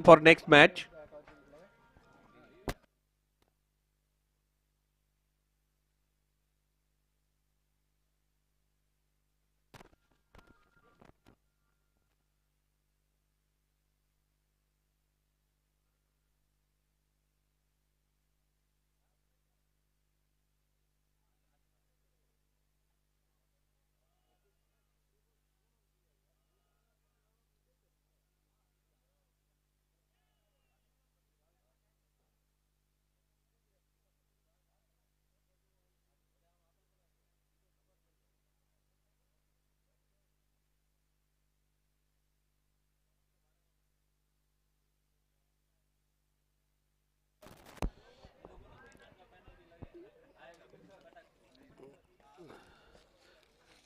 for next match.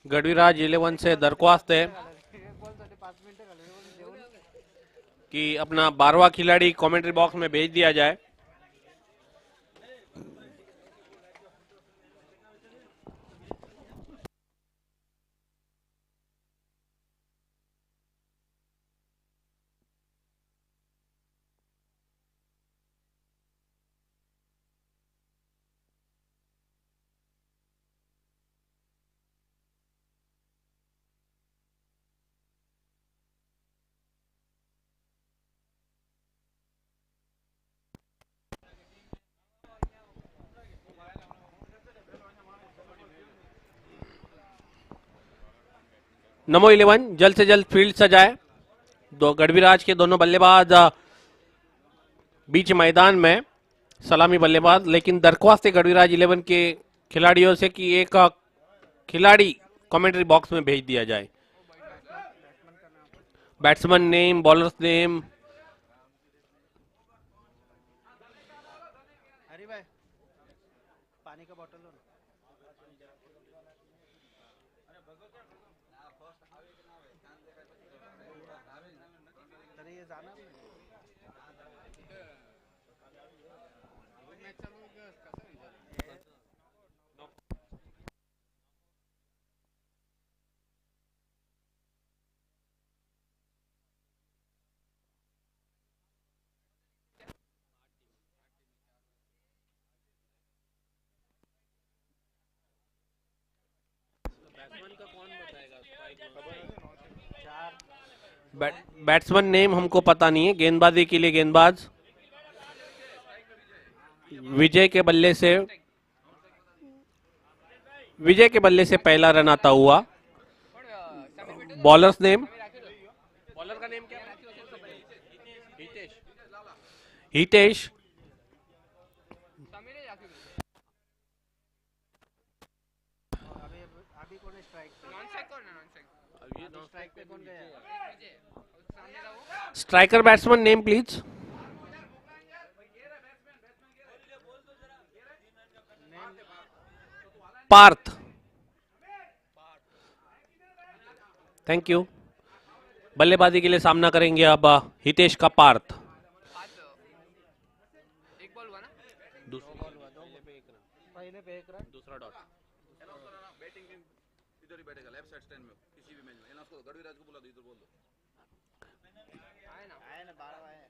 गढ़वीराज 11 से दरख्वास्त है कि अपना 12वां खिलाड़ी कमेंट्री बॉक्स में भेज दिया जाए। नमो 11 जल्द से जल्द फील्ड सजाए। दो गढ़वीराज के दोनों बल्लेबाज बीच मैदान में सलामी बल्लेबाज, लेकिन दरख्वास्त है गढ़वीराज 11 के खिलाड़ियों से कि एक खिलाड़ी कमेंट्री बॉक्स में भेज दिया जाए। Batsman name, bowlers name. Hari भाई पानी का बोतल लो ना। अरे ये जाना नहीं। बैट्समैन नेम हमको पता नहीं है। गेंदबाजी के लिए गेंदबाज विजय के बल्ले से पहला रन आता हुआ। बॉलर्स नेम, बॉलर का नेम क्या है? हितेश। अभी अभी कौन है स्ट्राइक पे? नॉन स्ट्राइक कौन है? नॉन स्ट्राइक पे कौन गया? Striker batsman name please. Parth. Thank you. बल्लेबाजी के लिए सामना करेंगे अब हितेश का पार्थ। पहले पे एक रन। दूसरा डॉट। बैटिंग इधर ही बैठेगा लेफ्ट साइड स्टैंड में किसी भी मैच में। ना उसको गढ़वीराज को बुला दो, इधर बोल दो। आए ना 12 आए।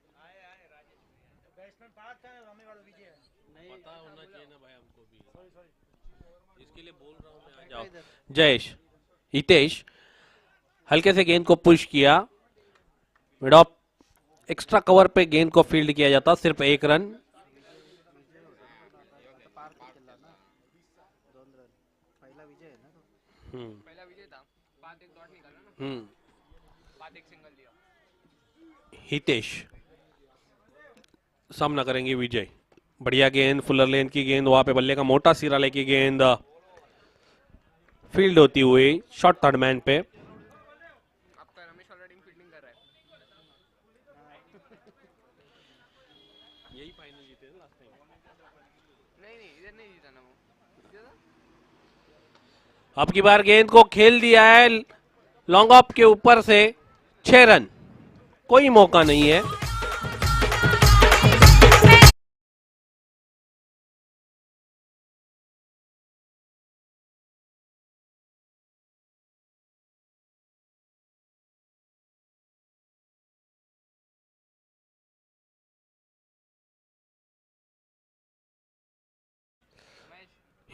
बैट्समैन पार्थ है, रमी वाला विजय है। नहीं पता होना चाहिए ना भाई हमको भी। इसके लिए बोल रहा हूँ मैं। आ जाओ जयेश। हितेश हल्के से गेंद को पुश किया। मिड ऑफ एक्स्ट्रा कवर पे गेंद को फील्ड किया जाता, सिर्फ एक रन। पार्थ खेला ना 2 रन। पहला विजय है ना तो। पहला विजय था। 5 एक डॉट निकाला ना। 5 एक सिंगल दिया। हितेश सामना करेंगे विजय। बढ़िया गेंद, फुलर लेन की गेंद, वहां पे बल्ले का मोटा सिरा लेके गेंद फील्ड होती हुई शॉर्ट थर्ड मैन पे। आपका रमेश ऑलरेडी फील्डिंग कर रहा है। यही फाइनल जीते थे लास्ट टाइम। नहीं इधर नहीं जीता ना वो। जीता था? अब की बार गेंद को खेल दिया है लॉन्ग ऑफ के ऊपर से। 6 रन, कोई मौका नहीं है।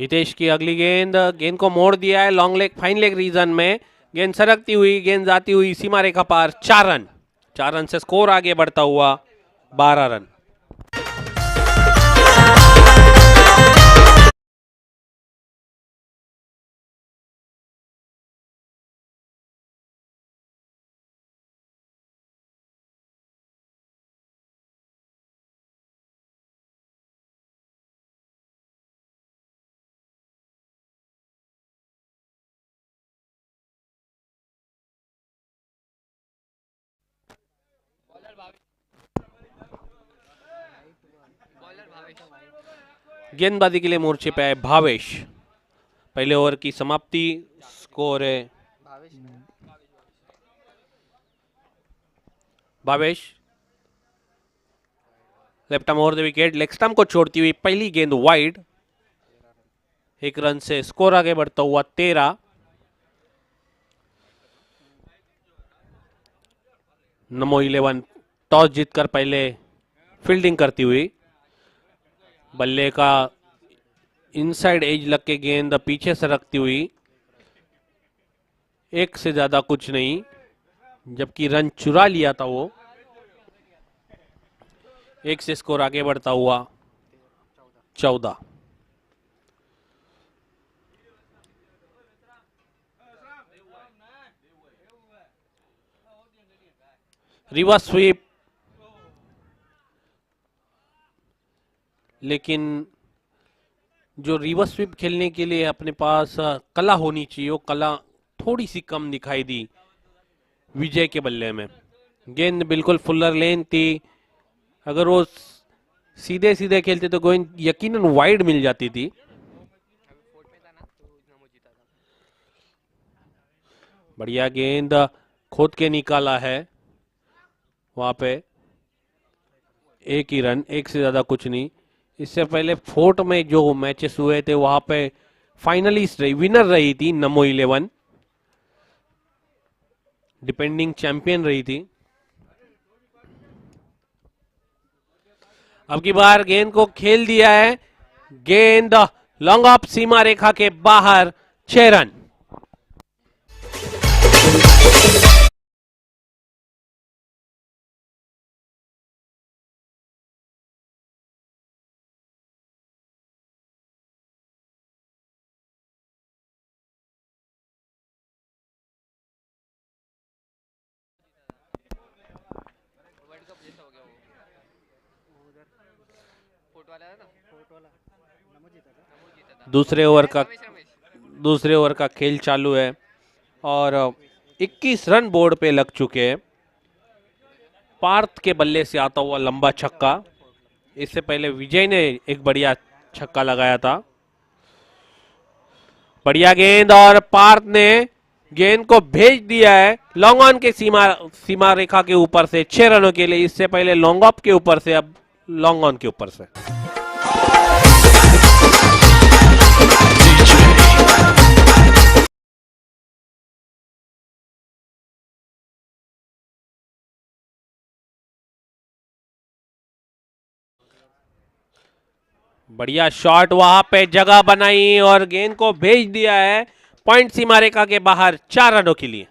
हितेश की अगली गेंद, गेंद को मोड़ दिया है long leg fine leg region में, गेंद सरकती हुई, गेंद जाती हुई सीमा रेखा पार, 4 रन। 4 रन से स्कोर आगे बढ़ता हुआ 12 रन। बॉलर भावेश। गेंदबाजी के लिए मोर्चे पे आए भावेश। पहले ओवर की समाप्ति, स्कोर है Bhavesh Bhavesh left arm over the wicket, leg stump को छोड़ती हुई पहली गेंद वाइड, 1 रन से स्कोर आगे बढ़ता हुआ 13। नमो 11 टॉस जीतकर पहले फील्डिंग करती हुई, बल्ले का इनसाइड एज लग के गेंद पीछे सरकती हुई, 1 से ज्यादा कुछ नहीं, जबकि रन चुरा लिया था वो। 1 से स्कोर आगे बढ़ता हुआ 14। रिवर्स स्वीप, लेकिन जो रिवर्स स्वीप खेलने के लिए अपने पास कला होनी चाहिए, वो कला थोड़ी सी कम दिखाई दी विजय के बल्ले में। गेंद बिल्कुल फुलर लेन थी, अगर वो सीधे सीधे खेलते तो गेंद यकीनन वाइड मिल जाती थी। अभी फोर्ट में था ना तो नमो जीता था। बढ़िया गेंद खोद के निकाला है वहां पे, 1 ही रन, 1 से ज्यादा कुछ नहीं। इससे पहले फोर्ट में जो मैचेस हुए थे वहां पे फाइनलिस्ट रही, विनर रही थी नमो 11, डिपेंडिंग चैंपियन रही थी। अब की बार गेंद को खेल दिया है, गेंद लॉन्ग ऑफ सीमा रेखा के बाहर, 6 रन। वर्ल्ड कप जैसा हो गया वो उधर फोर्ट वाला था ना, फोर्ट वाला नमो जीता था। नमो जीता था। दूसरे ओवर का रमेश रमेश दूसरे ओवर का खेल चालू है और 21 रन बोर्ड पे लग चुके हैं। पार्थ के बल्ले से आता हुआ लंबा छक्का, इससे पहले विजय ने एक बढ़िया छक्का लगाया था। बढ़िया गेंद और पार्थ ने गेंद को भेज दिया है लॉन्ग ऑन के सीमा रेखा के ऊपर से 6 रनों के लिए। इससे पहले लॉन्ग ऑफ के ऊपर से, अब लॉन्ग ऑन के ऊपर से। बढ़िया शॉट, वहां पे जगह बनाई और गेंद को भेज दिया है पॉइंट सीमा रेखा के बाहर 4 रनों के लिए।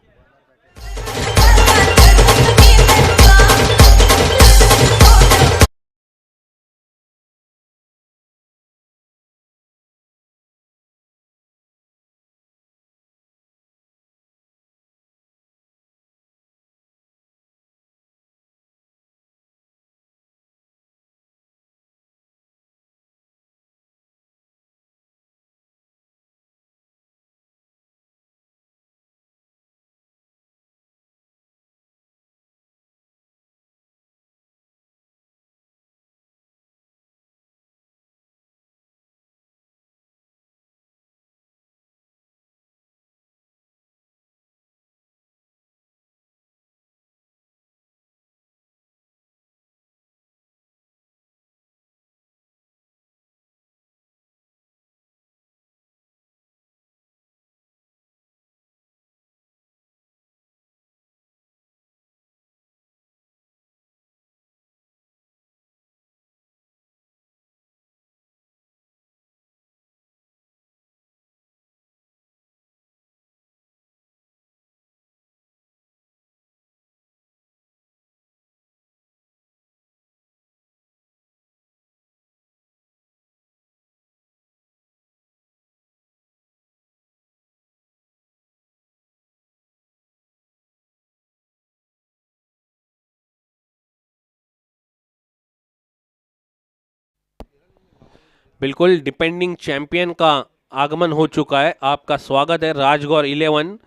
बिल्कुल डिपेंडिंग चैंपियन का आगमन हो चुका है। आपका स्वागत है राजगौर 11।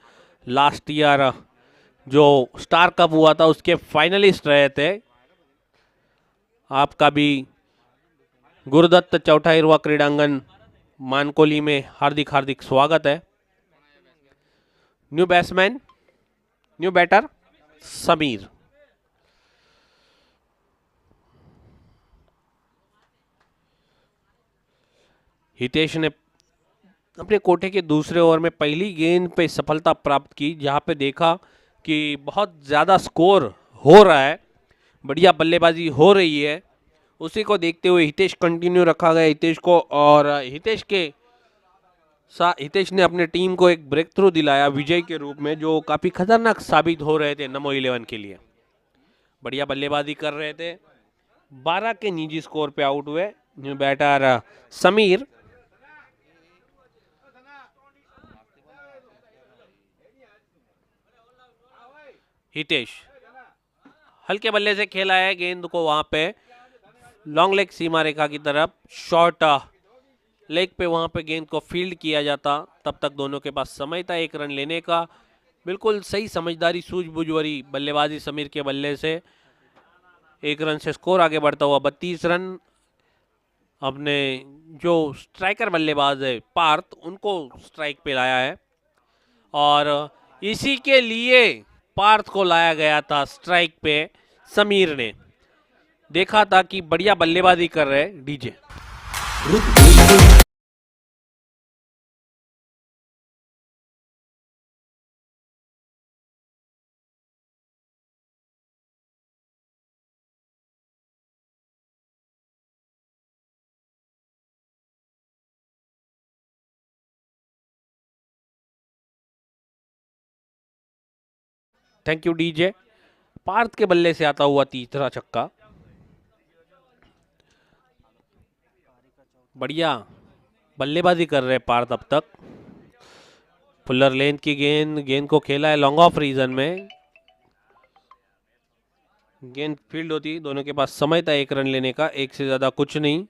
लास्ट ईयर जो स्टार कप हुआ था उसके फाइनलिस्ट रहे थे। आपका भी गुरुदत्त चौठाईरवा क्रीडांगन मानकोली में हार्दिक हार्दिक स्वागत है। New batsman, new batter Samir. Hitesh ने अपने कोटे के दूसरे ओवर में पहली गेंद पे सफलता प्राप्त की, जहां पे देखा कि बहुत ज़्यादा स्कोर हो रहा है, बढ़िया बल्लेबाजी हो रही है। उसी को देखते हुए हितेश कंटिन्यू रखा गया हितेश को, और हितेश ने अपने टीम को एक ब्रेक थ्रू दिलाया विजय के रूप में, जो काफ़ी खतरनाक साबित हो रहे थे नमो 11 के लिए। बढ़िया बल्लेबाजी कर रहे थे, 12 के निजी स्कोर पे आउट हुए न्यू बैटर समीर। हितेश हल्के बल्ले से खेला है गेंद को वहां पे लॉन्ग लेग सीमा रेखा की तरफ, शॉर्ट लेग पे वहां पे गेंद को फील्ड किया जाता, तब तक दोनों के पास समय था 1 रन लेने का। बिल्कुल सही समझदारी सूझबूझ वाली बल्लेबाजी समीर के बल्ले से 1 रन से स्कोर आगे बढ़ता हुआ 32 रन। अपने जो स्ट्राइकर बल्लेबाज है पार्थ, उनको स्ट्राइक पे लाया है, और इसी के लिए पार्थ को लाया गया था स्ट्राइक पे। समीर ने देखा था कि बढ़िया बल्लेबाजी कर रहे DJ. Thank you DJ. Parth के बल्ले से आता हुआ तीसरा छक्का, बढ़िया बल्लेबाजी कर रहे पार्थ अब तक। फुलर लेंथ की गेंद को खेला है लॉन्ग ऑफ रीजन में, गेंद फील्ड होती, दोनों के पास समय था 1 रन लेने का, एक से ज्यादा कुछ नहीं।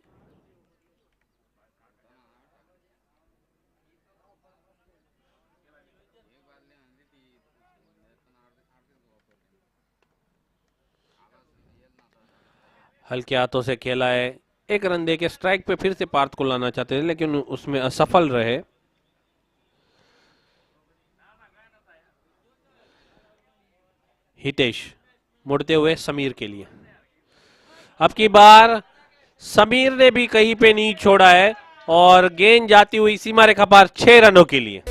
हल्के हाथों से खेला है, 1 रन देके स्ट्राइक पे फिर से पार्थ को लाना चाहते थे, लेकिन उसमें असफल रहे। हितेश मुड़ते हुए समीर के लिए, अब की बार समीर ने भी कहीं पे नहीं छोड़ा है, और गेंद जाती हुई सीमा रेखा पार 6 रनों के लिए।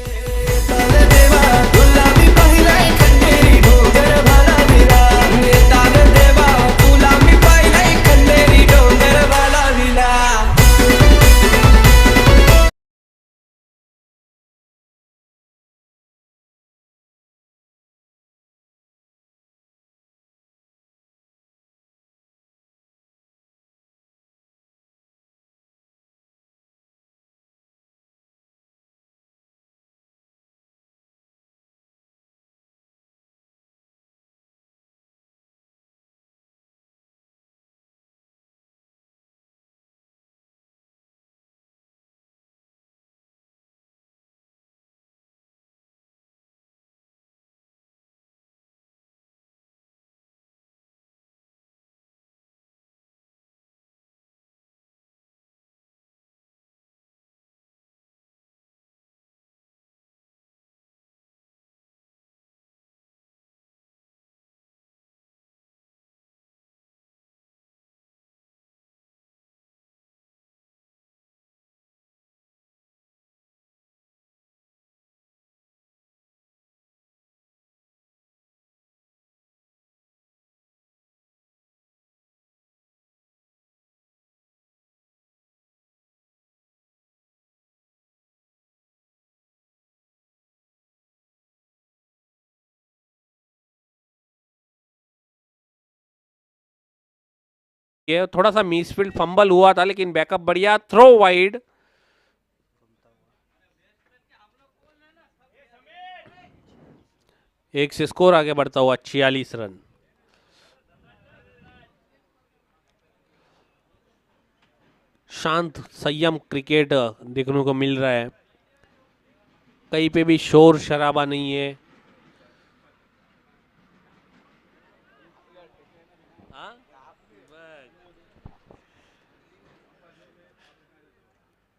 ये थोड़ा सा मिसफील्ड फंबल हुआ था, लेकिन बैकअप बढ़िया, थ्रो वाइड। एक से स्कोर आगे बढ़ता हुआ 46 रन। शांत संयम क्रिकेट देखने को मिल रहा है। कहीं पे भी शोर शराबा नहीं है।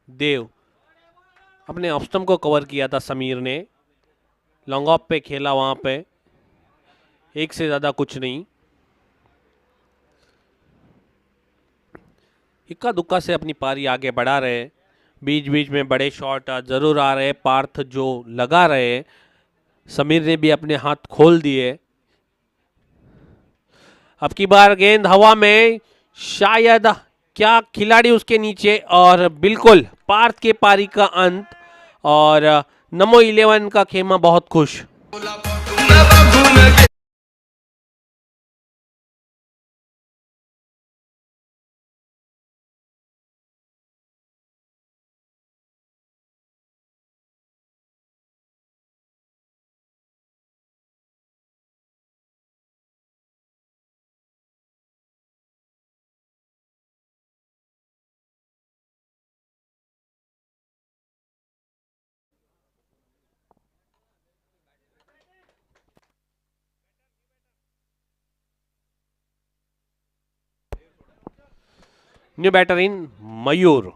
देव अपने ऑफ स्टंप को कवर किया था समीर ने, लॉन्ग ऑफ पे खेला, वहां पे एक से ज्यादा कुछ नहीं। इक्का दुक्का से अपनी पारी आगे बढ़ा रहे। बीच बीच में बड़े शॉट जरूर आ रहे, पार्थ जो लगा रहे। समीर ने भी अपने हाथ खोल दिए। अब की बार गेंद हवा में, शायद क्या खिलाड़ी उसके नीचे, और बिल्कुल पार्थ के पारी का अंत। और नमो 11 का खेमा बहुत खुश। New batter in Mayur,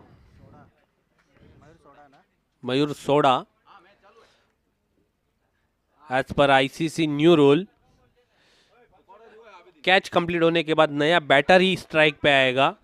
Mayur Soda. Edge पर ICC new rule, catch complete होने के बाद नया बैटर ही स्ट्राइक पे आएगा।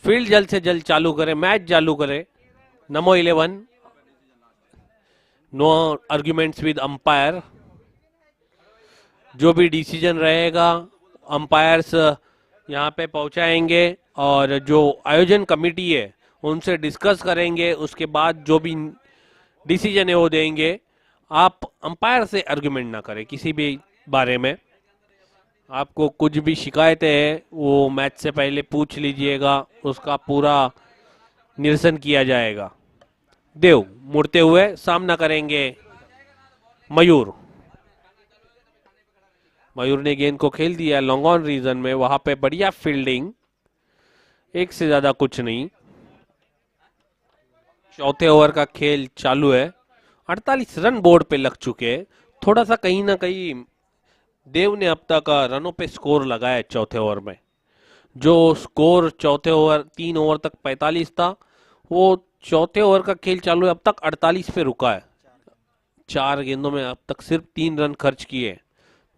फील्ड जल्द से जल्द चालू करें, मैच चालू करें। नमो 11, नो आर्ग्यूमेंट्स विद अंपायर। जो भी डिसीजन रहेगा अंपायर्स यहाँ पे पहुंचाएंगे, और जो आयोजन कमेटी है उनसे डिस्कस करेंगे। उसके बाद जो भी डिसीजन है वो देंगे। आप अंपायर से आर्ग्यूमेंट ना करें किसी भी बारे में। आपको कुछ भी शिकायतें हैं वो मैच से पहले पूछ लीजिएगा, उसका पूरा निरसन किया जाएगा। देव मुड़ते हुए सामना करेंगे मयूर। मयूर ने गेंद को खेल दिया लॉन्ग ऑन रीजन में, वहां पे बढ़िया फील्डिंग, एक से ज्यादा कुछ नहीं। चौथे ओवर का खेल चालू है। 48 रन बोर्ड पे लग चुके हैं। थोड़ा सा कहीं ना कहीं देव ने अब तक रनों पे स्कोर लगाया है चौथे ओवर में। जो स्कोर चौथे ओवर 3 ओवर तक 45 था, वो चौथे ओवर का खेल चालू है अब तक 48 पे रुका है। 4 गेंदों में अब तक सिर्फ 3 रन खर्च किए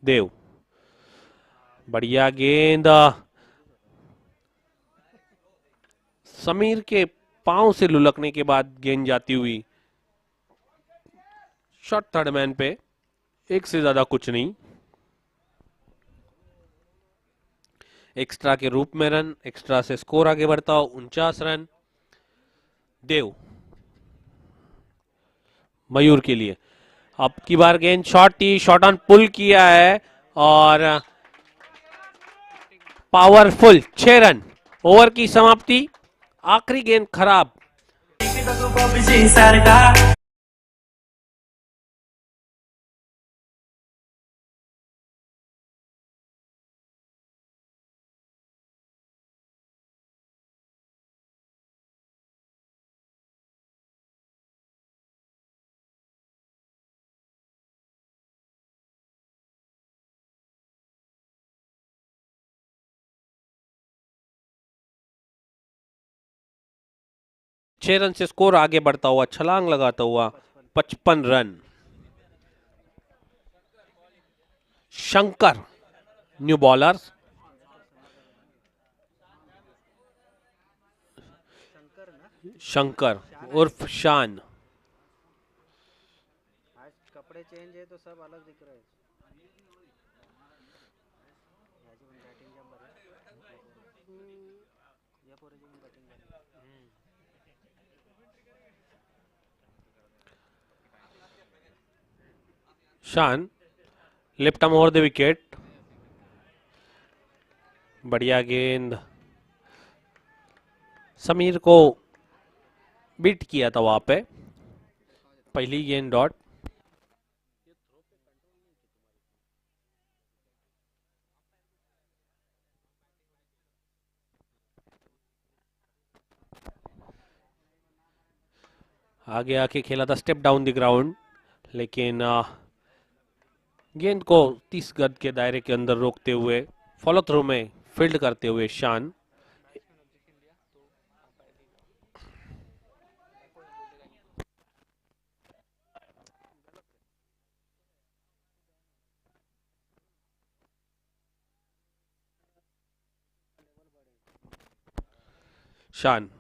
देव। बढ़िया गेंद, समीर के पांव से लुलकने के बाद गेंद जाती हुई शॉट थर्ड मैन पे, एक से ज्यादा कुछ नहीं। एक्स्ट्रा के रूप में रन, एक्स्ट्रा से स्कोर आगे बढ़ता हो 49 रन। देव मयूर के लिए अब की बार गेंद शॉट थी, शॉट ऑन पुल किया है, और पावरफुल 6 रन। ओवर की समाप्ति, आखिरी गेंद खराब। छह रन से स्कोर आगे बढ़ता हुआ, छलांग लगाता हुआ 55 run. Shankar new bowler, Shankar उर्फ शान। आज कपड़े चेंज है तो सब अलग दिख रहे हैं। ह्याची पण बॅटिंग जम बरं या पोराची पण बॅटिंग बरं. शान left arm over the wicket. बढ़िया गेंद, समीर को बीट किया था वहां पे. पहली गेंद डॉट. आगे आके खेला था स्टेप डाउन द ग्राउंड, लेकिन गेंद को 30 गज के दायरे के अंदर रोकते हुए फॉलो थ्रू में फील्ड करते हुए शान. शान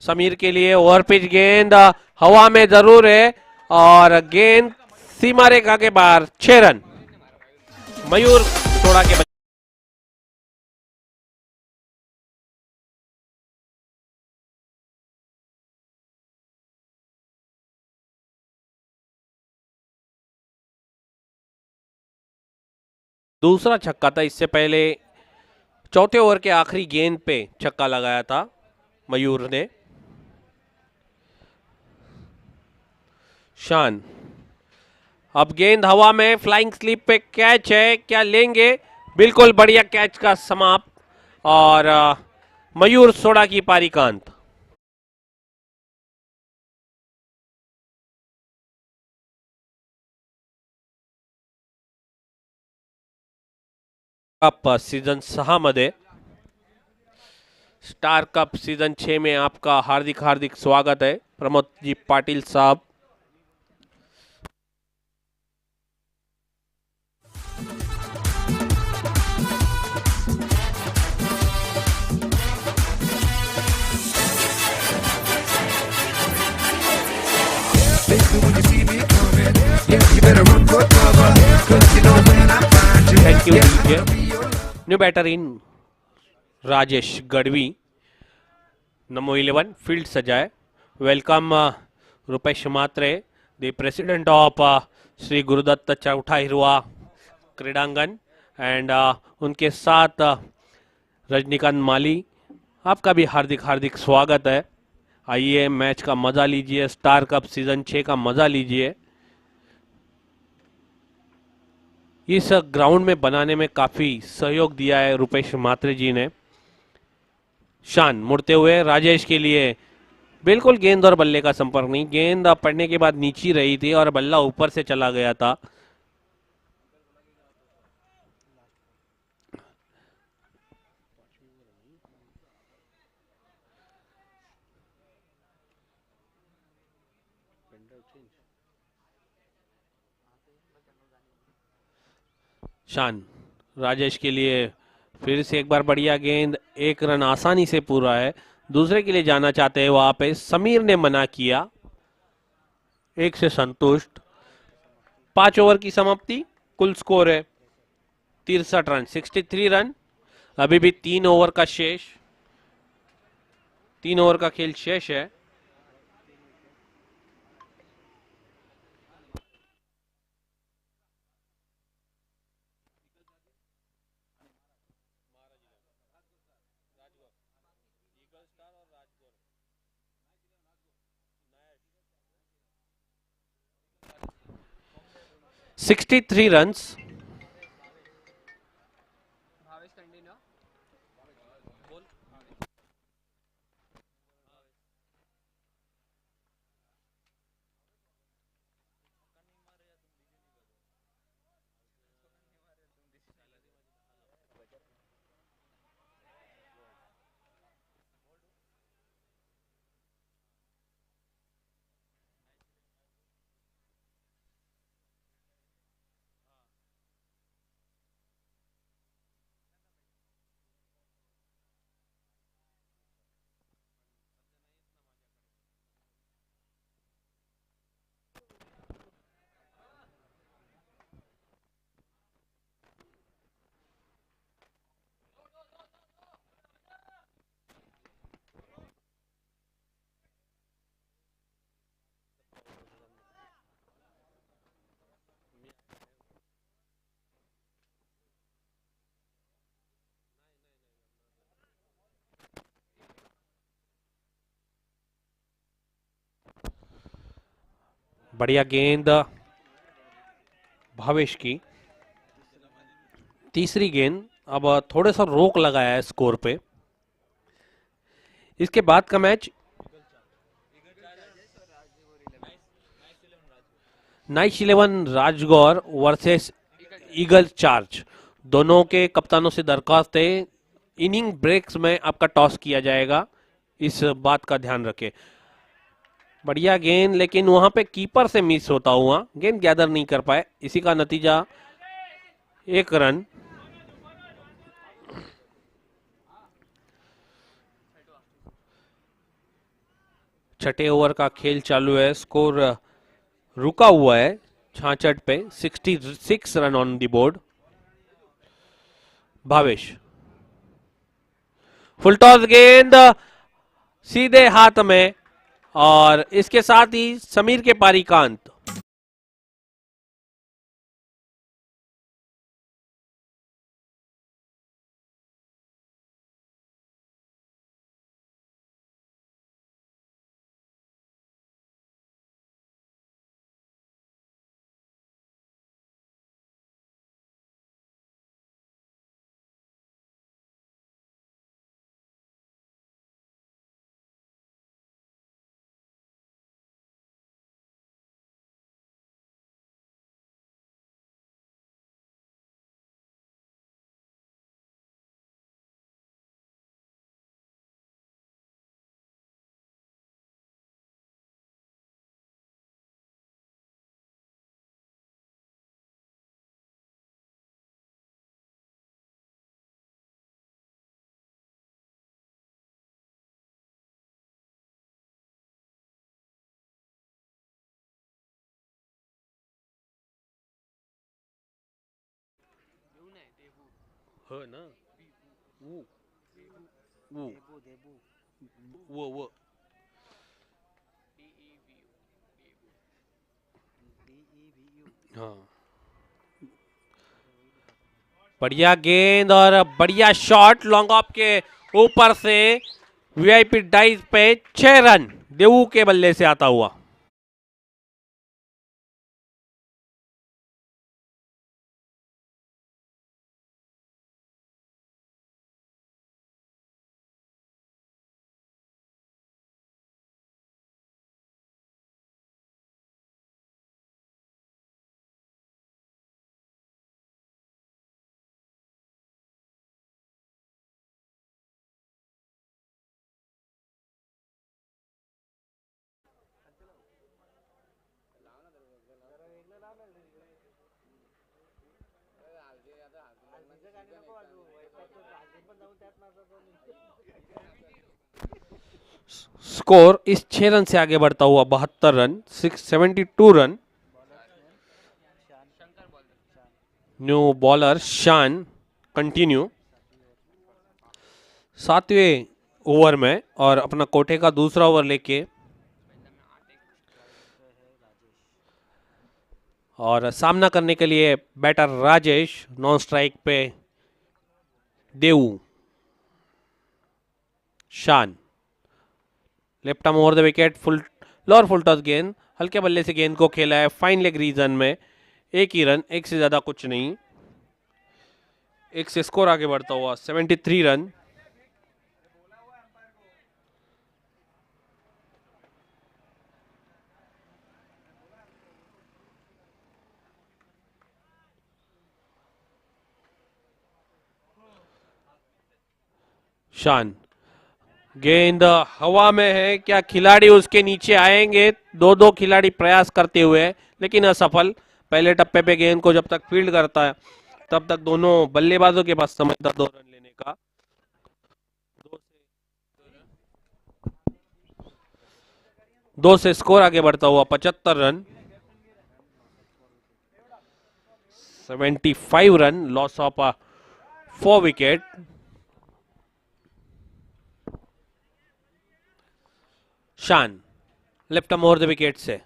समीर के लिए ओवर पिच गेंद हवा में जरूर है और गेंद सीमा रेखा के बाहर. 6 रन. मयूर सोड़ा के दूसरा छक्का था. इससे पहले चौथे ओवर के आखिरी गेंद पे छक्का लगाया था मयूर ने. शान अब गेंद हवा में, फ्लाइंग स्लिप पे कैच है, क्या लेंगे? बिल्कुल बढ़िया कैच का समाप्त और मयूर सोड़ा की पारी का अंत. कप सीजन 6 मध्ये, स्टार कप सीजन 6 में आपका हार्दिक हार्दिक स्वागत है प्रमोद जी पाटिल साहब. Thank you. New batter in Rajesh Gadhvi, Namo 11 field सजाए. Welcome Rupesh Mhatre, the president of Shri Gurudatt चौथा हिरवा क्रीडांगन, एंड उनके साथ रजनीकांत माली. आपका भी हार्दिक हार्दिक स्वागत है. आइए मैच का मजा लीजिए, स्टार कप सीजन 6 का मजा लीजिए. इस ग्राउंड में बनाने में काफी सहयोग दिया है रुपेश मात्रे जी ने. शान मुड़ते हुए राजेश के लिए, बिल्कुल गेंद और बल्ले का संपर्क नहीं. गेंद पड़ने के बाद नीचे रही थी और बल्ला ऊपर से चला गया था. शान राजेश के लिए फिर से एक बार बढ़िया गेंद. 1 रन आसानी से पूरा है. दूसरे के लिए जाना चाहते हैं वहां पे, समीर ने मना किया. 1 से संतुष्ट. 5 ओवर की समाप्ति. कुल स्कोर है 63 रन, 63 रन. अभी भी 3 ओवर का शेष, 3 ओवर का खेल शेष है. $63 runs. भावेश कंटिन्यू. बढ़िया गेंद भावेश की। तीसरी गेंद। अब थोड़ा सा रोक लगाया है स्कोर पे। इसके बाद का match nice 11 Rajgaur versus Eagle Charge. दोनों के कप्तानों से दरख्वास्त है इनिंग ब्रेक्स में आपका टॉस किया जाएगा, इस बात का ध्यान रखें। बढ़िया गेंद, लेकिन वहां पे कीपर से मिस होता हुआ गेंद गैदर नहीं कर पाए, इसी का नतीजा 1 रन। छठे ओवर का खेल चालू है, स्कोर रुका हुआ है 66 पे। 66 run on the board. Bhavesh full toss गेंद सीधे हाथ में, और इसके साथ ही समीर के पारी का अंत। हो ना वो हाँ, बढ़िया गेंद और बढ़िया शॉट लॉन्ग ऑफ के ऊपर से वीआईपी डाइस पे 6 रन देवू के बल्ले से आता हुआ। स्कोर इस 6 रन से आगे बढ़ता हुआ 72 रन, 672 रन। न्यू बॉलर शान कंटिन्यू 7वें ओवर में, और अपना कोटे का दूसरा ओवर लेके और सामना करने के लिए बैटर राजेश। नॉन स्ट्राइक पे देवू, शान। Left arm over the wicket, full lower full toss गेंद, हल्के बल्ले से गेंद को खेला है फाइन लेग रीजन में। एक ही रन, एक से ज्यादा कुछ नहीं। एक से स्कोर आगे बढ़ता हुआ 73 रन। शान, गेंद हवा में है, क्या खिलाड़ी उसके नीचे आएंगे? दो खिलाड़ी प्रयास करते हुए, लेकिन असफल। पहले टप्पे पे गेंद को जब तक फील्ड करता है तब तक दोनों बल्लेबाजों के पास समय था 2 रन लेने का। 2 से स्कोर आगे बढ़ता हुआ 75 run. 75 run, loss of 4 wicket. Shaan left arm over the wicket से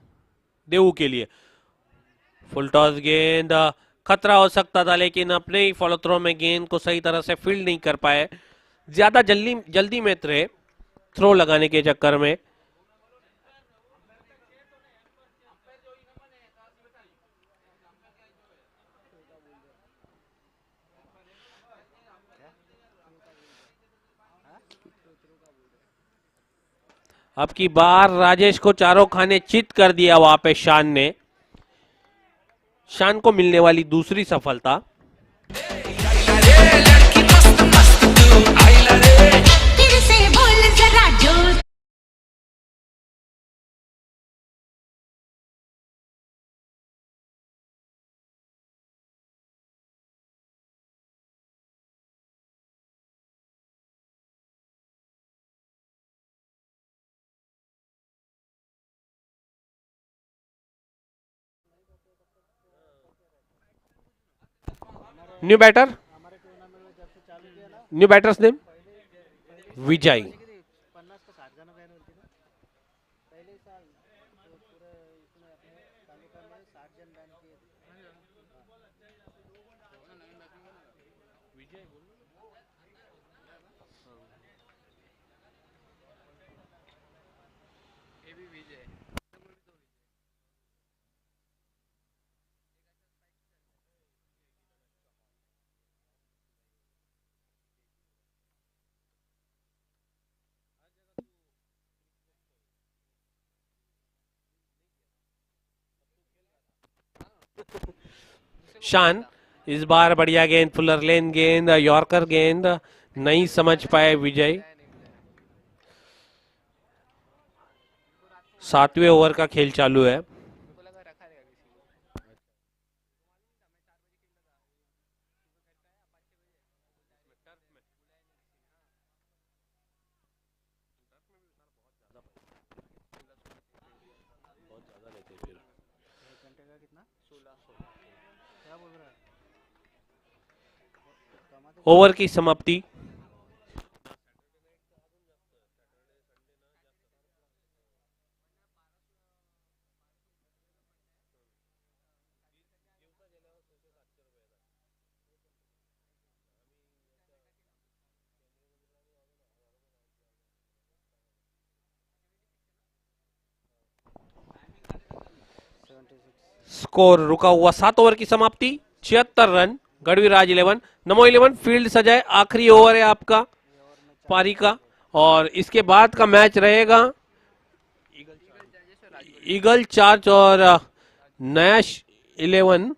देवू के लिए फुल टॉस गेंद, खतरा हो सकता था, लेकिन अपने ही फॉलो थ्रो में गेंद को सही तरह से फील्ड नहीं कर पाए। ज्यादा जल्दी में थे थ्रो लगाने के चक्कर में। अब की बार राजेश को चारों खाने चित कर दिया वहां पे शान ने। शान को मिलने वाली दूसरी सफलता। फिर से बोल जरा जोर। New batter, new batter's name Vijay. 50 का 60 जण बॅन होती ना पहिले साल तो पूरे इसमें अपने तालुका में 60 जन बैन किए थे। ये भी विजय। शान इस बार बढ़िया गेंद, फुलर लेन गेंद, यॉर्कर गेंद नहीं समझ पाए विजय। 7वें ओवर का खेल चालू है। मेरे को लगा रखा रहेगा किसी को। एक घंटे का कितना 16 क्या बोल रहा है कमा तो ओवर की समाप्ति। स्कोर रुका हुआ 7 ओवर की समाप्ति, 76 रन। गढ़वीराज 11, नमो 11 फील्ड सजाए। आखिरी ओवर है आपका पारी का और इसके बाद का मैच रहेगा ईगल चार्ज और नया 11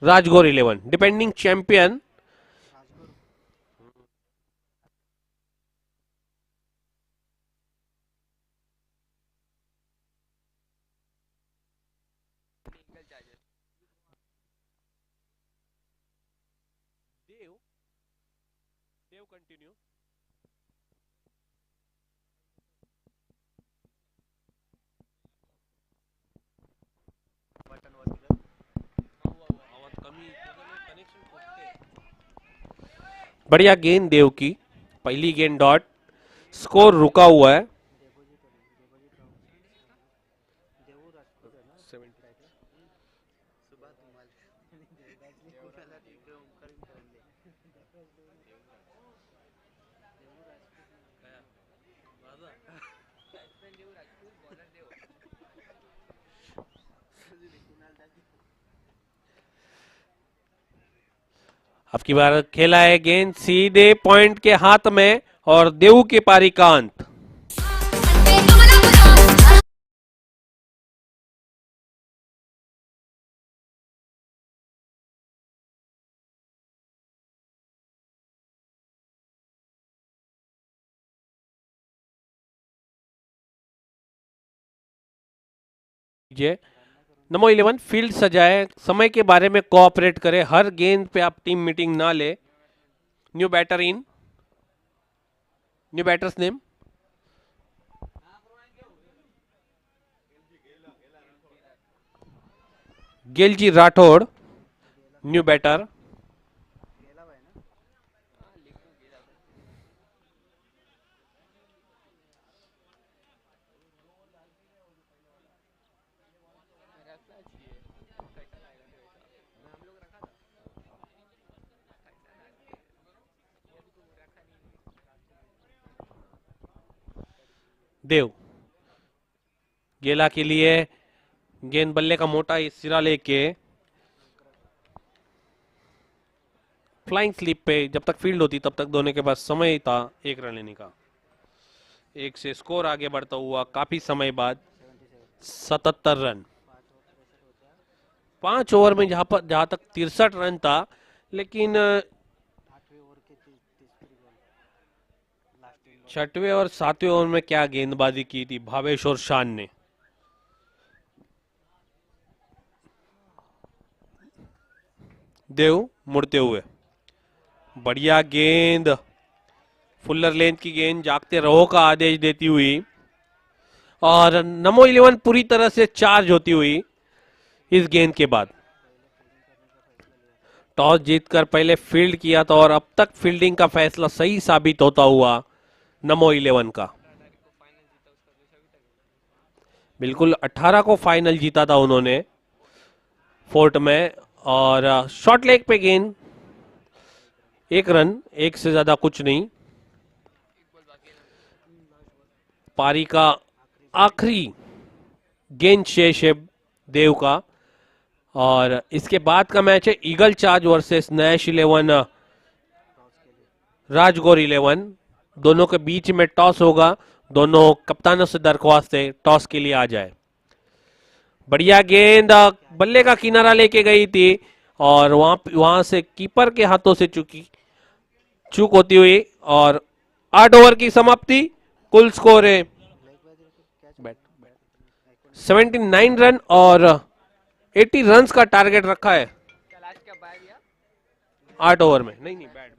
राजगौर 11 डिपेंडिंग चैंपियन। देव कंटिन्यू। बढ़िया गेंद देव की, पहली गेंद डॉट। स्कोर रुका हुआ है। अब की बार खेला है गेंद सीधे पॉइंट के हाथ में और देव के पारी का अंत। नमो 11 फील्ड सजाए, समय के बारे में कोऑपरेट करे, हर गेंद पे आप टीम मीटिंग ना ले। New batter in, new batter's name Gelji Rathore, new batter. Dev Gela के लिए गेंद बल्ले का मोटा सिरा लेके फ्लाइंग स्लिप पे, जब तक फील्ड होती तब तक दोनों के पास समय था एक रन लेने का। एक से स्कोर आगे बढ़ता हुआ काफी समय बाद 77 रन। 5 ओवर में जहां तक 63 रन था, लेकिन 8वें ओवर के 30 बॉल लास्ट 3 बॉल 6वें और 7वें ओवर में क्या गेंदबाजी की थी भावेश और शान ने। देव मुड़ते हुए, बढ़िया गेंद, फुल्लर लेंथ की गेंद, जागते रहो का आदेश देती हुई, और नमो 11 पूरी तरह से चार्ज होती हुई इस गेंद के बाद। टॉस जीतकर पहले फील्ड किया था और अब तक फील्डिंग का फैसला सही साबित होता हुआ नमो 11 का। बिल्कुल 18 को फाइनल जीता था उन्होंने फोर्ट में, और शॉर्ट लेग पे गेंद, 1 रन, 1 से ज्यादा कुछ नहीं। पारी का आखिरी गेंद शेष है देव का, और इसके बाद का मैच है eagle charge versus Nash 11 Rajgor 11। दोनों के बीच में टॉस होगा, दोनों कप्तानों से दरख्वास्त है टॉस के लिए आ जाए। बढ़िया गेंद, बल्ले का किनारा लेके गई थी और वहां से कीपर के हाथों से चूक होती हुई, और 8 ओवर की समाप्ति। कुल स्कोर है 79 रन और 80 रन्स का टारगेट रखा है कल आज क्या बाय दिया 8 ओवर में। नहीं बैट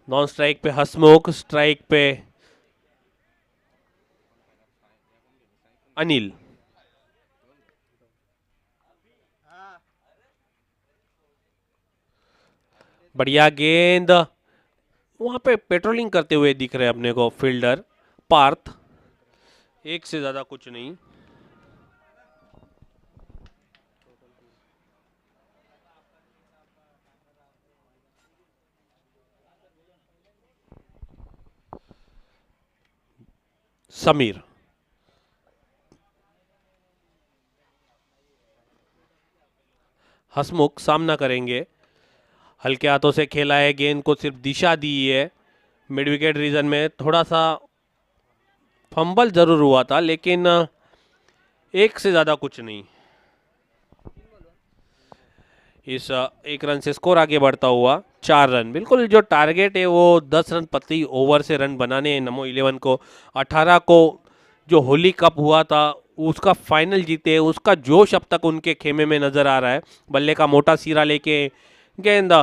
नॉन स्ट्राइक पे हसमुख, स्ट्राइक पे अनिल। बढ़िया गेंद, वहां पे पेट्रोलिंग करते हुए दिख रहे अपने को फील्डर पार्थ, एक से ज्यादा कुछ नहीं। समीर, हसमुख सामना करेंगे, हल्के हाथों से खेला है, गेंद को सिर्फ दिशा दी है। मिड विकेट रीजन में थोड़ा सा फंबल जरूर हुआ था, लेकिन एक से ज्यादा कुछ नहीं। इस एक रन से स्कोर आगे बढ़ता हुआ 4 रन। बिल्कुल जो टारगेट है वो 10 रन प्रति ओवर से रन बनाने हैं नमो 11 को। 18 को जो होली कप हुआ था उसका फाइनल जीते, उसका जोश अब तक उनके खेमे में नजर आ रहा है। बल्ले का मोटा सिरा लेके गेंद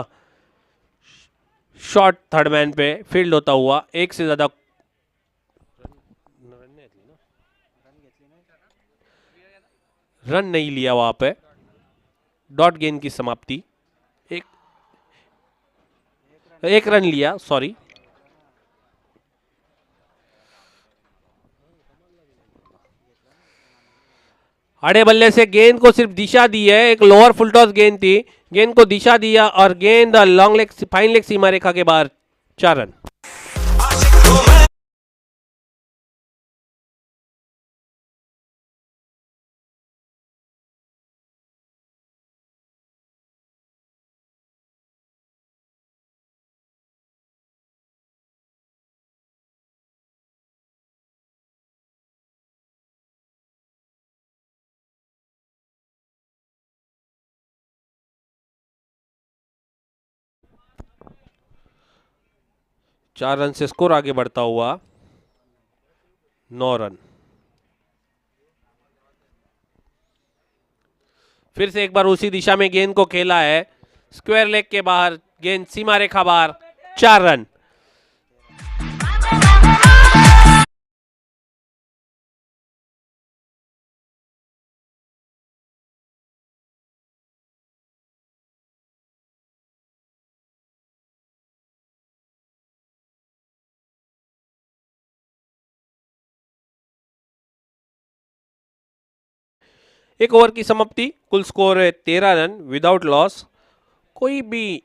शॉट थर्ड मैन पे फील्ड होता हुआ, एक से ज्यादा रन नहीं लिया वहां पे। डॉट गेंद की समाप्ति, एक रन लिया, सॉरी। अड़े बल्ले से गेंद को सिर्फ दिशा दी है, एक लोअर फुल टॉस गेंद थी, गेंद को दिशा दिया और गेंद लॉन्ग लेग फाइन लेग सीमा रेखा के बाहर। 4 रन। चार रन से स्कोर आगे बढ़ता हुआ 9 रन। फिर से एक बार उसी दिशा में गेंद को खेला है, स्क्वायर लेग के बाहर, गेंद सीमा रेखा बाहर। 4 रन। एक ओवर की समाप्ति, कुल स्कोर है 13 रन विदाउट लॉस। कोई भी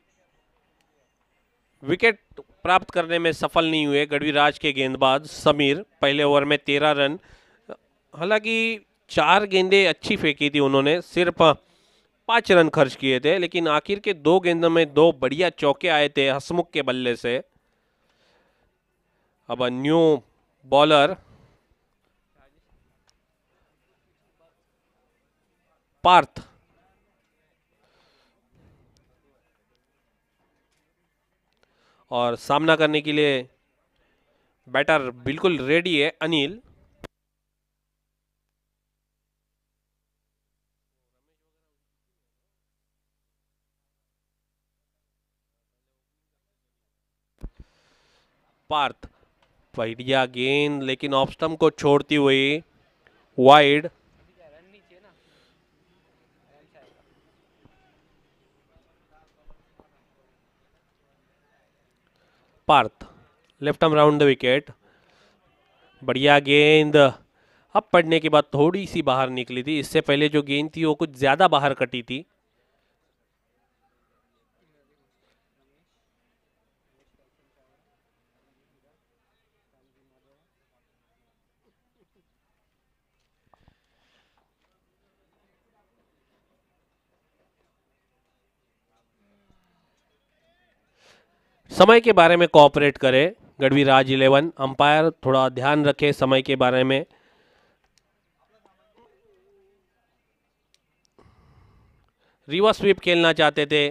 विकेट प्राप्त करने में सफल नहीं हुए गढ़वीराज के गेंदबाज समीर। पहले ओवर में 13 रन, हालांकि 4 गेंदें अच्छी फेंकी थी उन्होंने, सिर्फ 5 रन खर्च किए थे, लेकिन आखिर के 2 गेंदों में 2 बढ़िया चौके आए थे हसमुख के बल्ले से। अब न्यू बॉलर पार्थ, और सामना करने के लिए बैटर बिल्कुल रेडी है अनिल। पार्थ, बढ़िया गेंद, लेकिन ऑफ स्टंप को छोड़ती हुई wide. Parth left arm round the wicket. बढ़िया गेंद, अब पड़ने के बाद थोड़ी सी बाहर निकली थी, इससे पहले जो गेंद थी वो कुछ ज्यादा बाहर कटी थी। समय के बारे में कोऑपरेट करे गढ़वीराज 11, अंपायर थोड़ा ध्यान रखे समय के बारे में। रिवर्स स्वीप खेलना चाहते थे,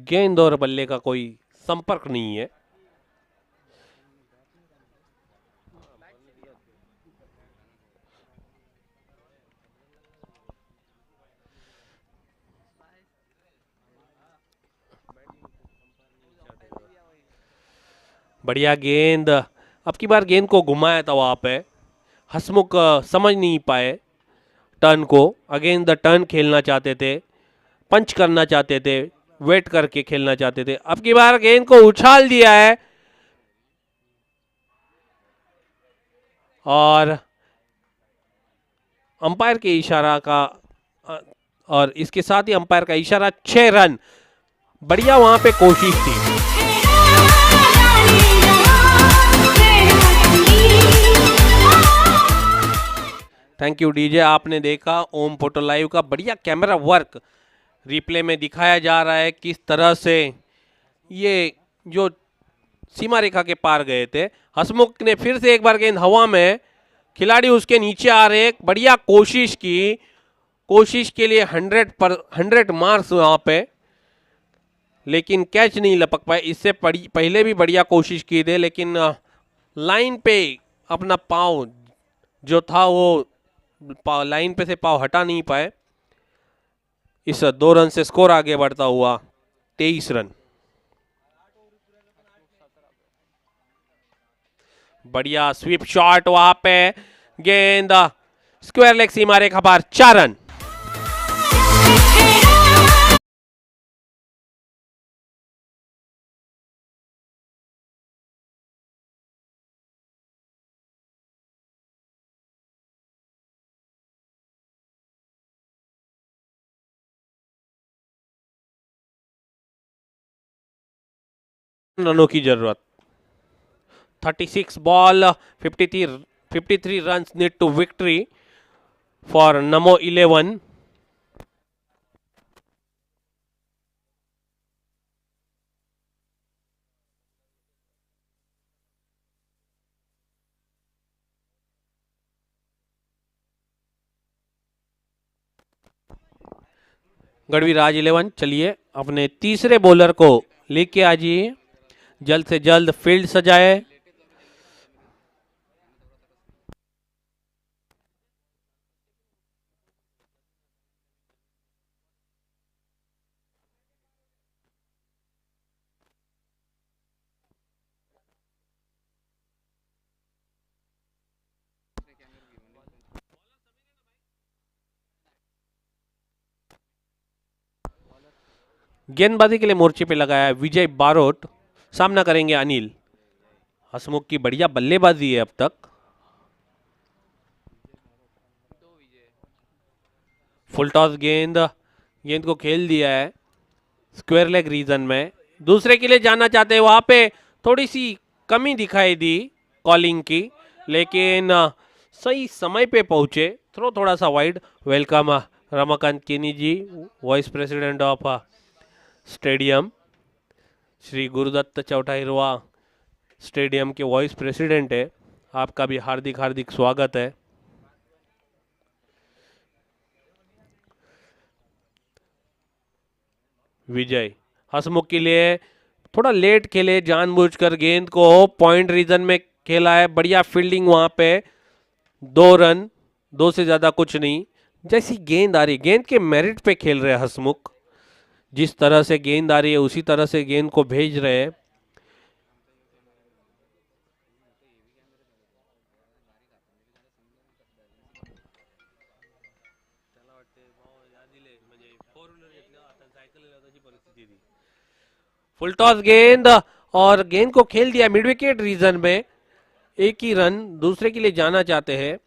गेंद और बल्ले का कोई संपर्क नहीं है। बढ़िया गेंद, अब की बार गेंद को घुमाया था वहाँ पे, हसमुख समझ नहीं पाए टर्न को। अगेन द टर्न खेलना चाहते थे, पंच करना चाहते थे, वेट करके खेलना चाहते थे। अब की बार गेंद को उछाल दिया है और अंपायर के इशारा का और इसके साथ ही अंपायर का इशारा 6 रन। बढ़िया वहां पे कोशिश थी। थैंक यू डीजे, आपने देखा ओम फोटो लाइव का बढ़िया कैमरा वर्क रिप्ले में दिखाया जा रहा है किस तरह से ये जो सीमा रेखा के पार गए थे। हसमुख ने फिर से एक बार गेंद हवा में, खिलाड़ी उसके नीचे आ रहे, बढ़िया कोशिश की, कोशिश के लिए 100 मार्क्स वहां पे, लेकिन कैच नहीं लपक पाए। इससे पहले भी बढ़िया कोशिश की थी, लेकिन लाइन पे अपना पाँव जो था वो लाइन पे से पाँव हटा नहीं पाए। इस 2 रन से स्कोर आगे बढ़ता हुआ 23 रन। बढ़िया स्वीप शॉट वहां पे, गेंद स्क्वायर लेग सीमा रेखा पार, 4 रन। रनों की जरूरत, 36 ball 53 runs need to victory for Namo 11। गढ़वीराज 11, चलिए अपने तीसरे बॉलर को लेके आ जाइए, जल्द से जल्द फील्ड सजाए। गेंदबाजी के लिए मोर्चे पे लगाया है विजय बारोट, सामना करेंगे अनिल। हसमुख की बढ़िया बल्लेबाजी है अब तक। फुल टॉस गेंद, गेंद को खेल दिया है स्क्वायर लेग रीजन में, दूसरे के लिए जाना चाहते हैं। वहां पे थोड़ी सी कमी दिखाई दी कॉलिंग की, लेकिन सही समय पे पहुंचे। थ्रो थोड़ा सा wide. Welcome Ramakant Keni ji, vice president of stadium, Shri Gurudatt Chautahirwa stadium के वाइस प्रेसिडेंट है, आपका भी हार्दिक हार्दिक स्वागत है। विजय हसमुख के लिए थोड़ा लेट खेले, जानबूझकर गेंद को पॉइंट रीजन में खेला है। बढ़िया फील्डिंग वहां पे, 2 रन, 2 से ज्यादा कुछ नहीं। जैसी गेंद आ रही, गेंद के मेरिट पे खेल रहे हसमुख, जिस तरह से गेंद आ रही है उसी तरह से गेंद को भेज रहे हैं। फुल टॉस गेंद और गेंद को खेल दिया मिड विकेट रीजन में, 1 ही रन। दूसरे के लिए जाना चाहते हैं,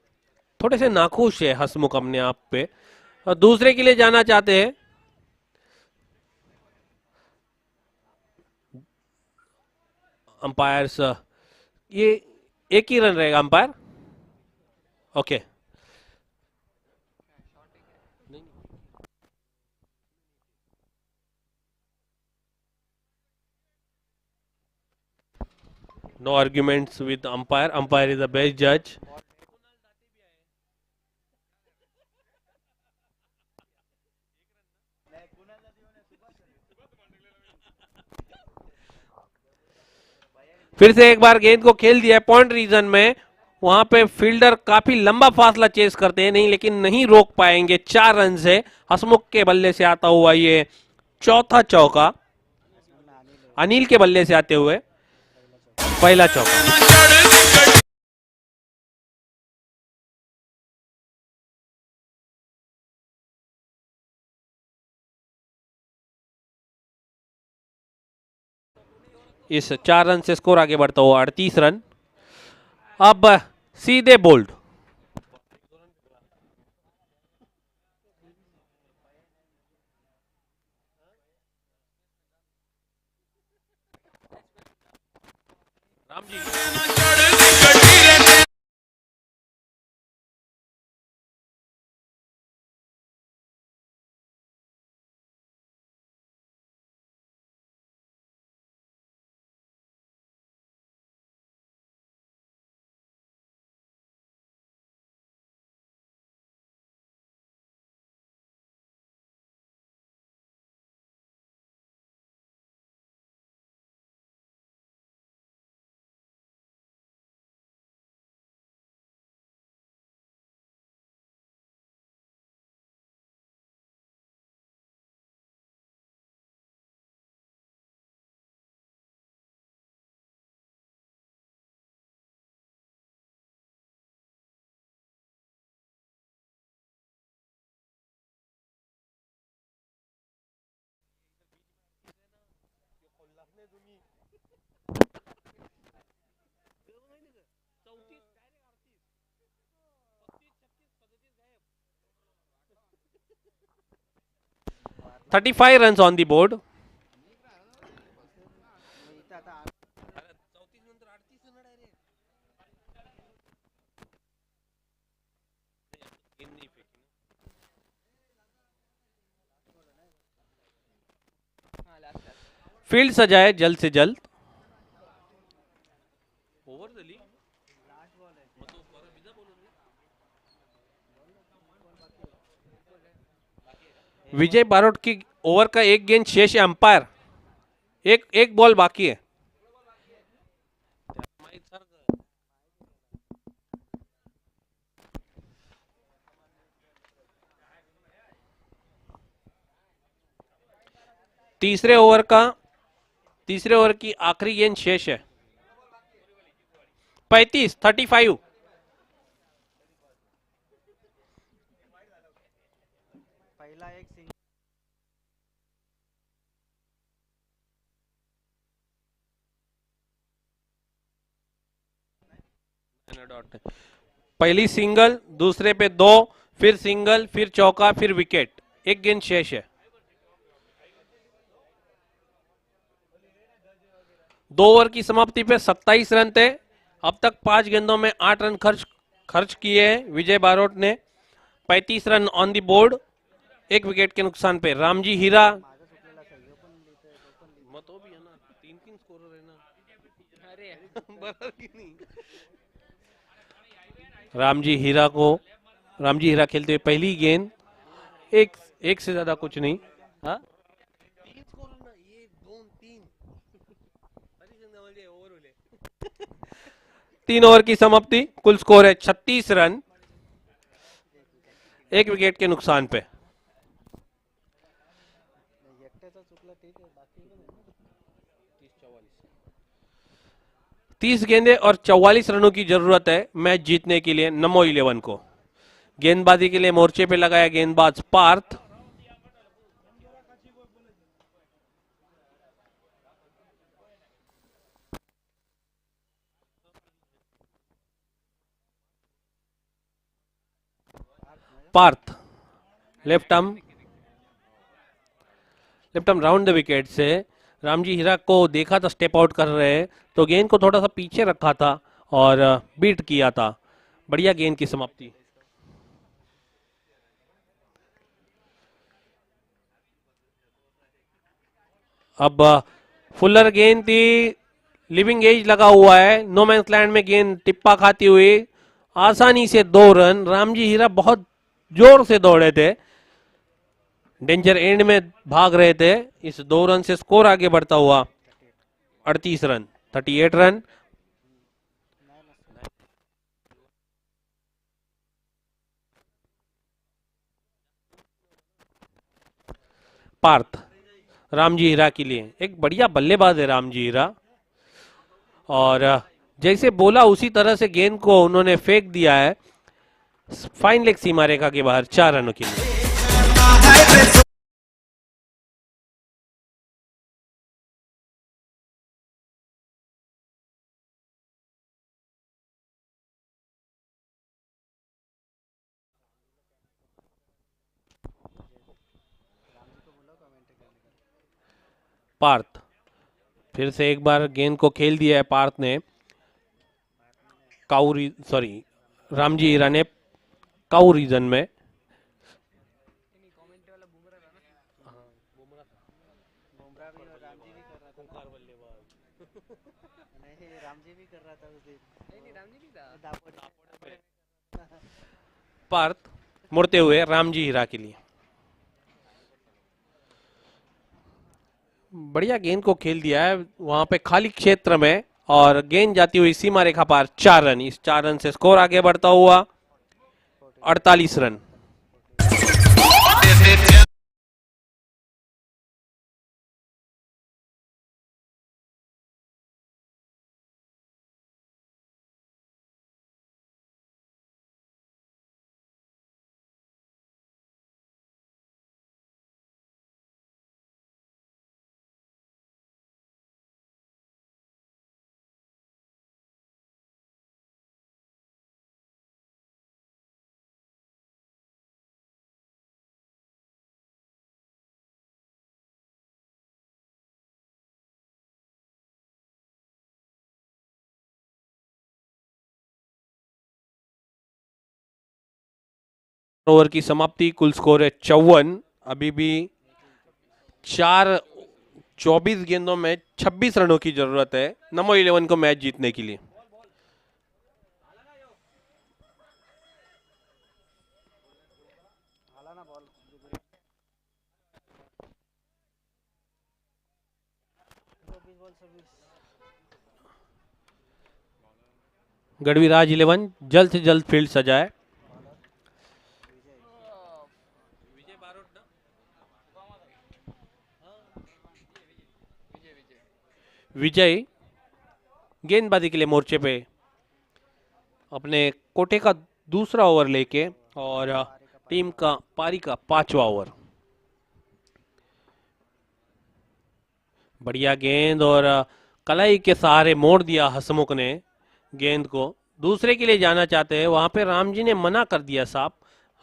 थोड़े से नाखुश है हसमुख अपने आप पे, और दूसरे के लिए जाना चाहते हैं। अंपायर्स, ये 1 ही रन रहेगा umpire, okay. No arguments with umpire. Umpire is the best judge. फिर से एक बार गेंद को खेल दिया पॉइंट रीजन में, वहां पे फील्डर काफी लंबा फासला चेस करते हैं, नहीं लेकिन नहीं रोक पाएंगे। 4 रन से हसमुख के बल्ले से आता हुआ ये चौथा चौका, अनिल के बल्ले से आते हुए। पहला चौका। इस 4 रन से स्कोर आगे बढ़ता हुआ 38 रन। अब सीधे bowled. Ram ji 35 runs on the board. Field सजाए जल्द से जल्द। विजय बारोट की ओवर का एक गेंद शेष है। अंपायर एक बॉल बाकी है। तीसरे ओवर की आखिरी गेंद शेष है। 35 पहला एक सिंगल पहली सिंगल, दूसरे पे 2, फिर सिंगल, फिर चौका, फिर विकेट। एक गेंद शेष है। 2 ओवर की समाप्ति पे 27 रन थे। अब तक 5 गेंदों में 8 रन खर्च किए हैं विजय बारोट ने। 35 run on the board, 1 wicket के नुकसान पे। रामजी हीरा मतो भी है ना, 3 स्कोरर है ना। अरे रामजी हीरा खेलते हुए पहली गेंद, एक से ज्यादा कुछ नहीं। हाँ 3 स्कोरर ना, 1 2 3 3 ओवर की समाप्ति। कुल स्कोर है 36 रन, 1 विकेट के नुकसान पे। 30 गेंदें और 44 रनों की जरूरत है मैच जीतने के लिए नमो 11 को। गेंदबाजी के लिए मोर्चे पे लगाया गेंदबाज Parth. Left arm round the wicket से रामजी हीरा को देखा था स्टेप आउट कर रहे, तो गेंद को थोड़ा सा पीछे रखा था और बीट किया था। बढ़िया गेंद की समाप्ति। अब फुलर गेंद थी, लिविंग एज लगा हुआ है, नो मैंस लैंड में गेंद टिप्पा खाती हुई आसानी से 2 रन। रामजी हीरा बहुत जोर से दौड़े थे, डेंजर एंड में भाग रहे थे। इस 2 रन से स्कोर आगे बढ़ता हुआ 38 रन, 38 रन। पार्थ रामजी हीरा के लिए एक बढ़िया बल्लेबाज है रामजी हीरा। और जैसे बोला उसी तरह से गेंद को उन्होंने फेंक दिया है फाइन लेग सीमा रेखा के बाहर 4 रनों के लिए। पार्थ फिर से एक बार गेंद को खेल दिया है पार्थ ने, रामजी हीरा ने काउ रीजन में। बुमराह भी और रामजी भी कर रहा था। नहीं, रामजी भी कर रहा था उस दिन। नहीं रामजी नहीं था। दापोड पार्थ मुड़ते हुए रामजी हीरा के लिए। बढ़िया गेंद को खेल दिया है वहां पे खाली क्षेत्र में और गेंद जाती हुई सीमा रेखा पार 4 रन। इस 4 रन से स्कोर आगे बढ़ता हुआ 48 रन। ओवर की समाप्ति, कुल स्कोर है 54। अभी भी 24 गेंदों में 26 रनों की जरूरत है नमो 11 को मैच जीतने के लिए। हालाना बॉल बॉल सर्विस। गढ़वीराज 11 जल्द से जल्द फील्ड सजाए। विजय गेंदबाजी के लिए मोर्चे पे अपने कोटे का दूसरा ओवर लेके और टीम का पारी का 5वां ओवर। बढ़िया गेंद और कलाई के सहारे मोड़ दिया हसमुख ने गेंद को। दूसरे के लिए जाना चाहते हैं, वहां पे रामजी ने मना कर दिया साफ।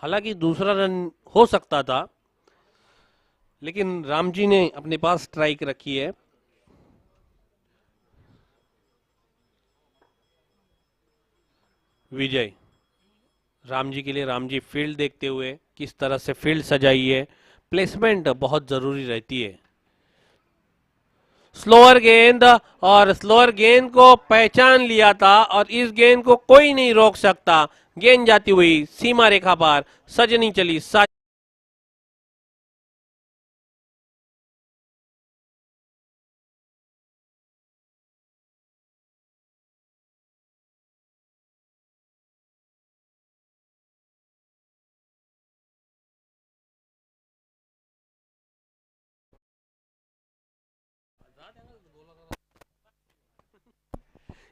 हालांकि दूसरा रन हो सकता था लेकिन रामजी ने अपने पास स्ट्राइक रखी है। विजय रामजी के लिए, रामजी फील्ड देखते हुए किस तरह से फील्ड सजाई है, प्लेसमेंट बहुत जरूरी रहती है। स्लोअर गेंद और स्लोअर गेंद को पहचान लिया था और इस गेंद को कोई नहीं रोक सकता। गेंद जाती हुई सीमा रेखा पार, सजनी चली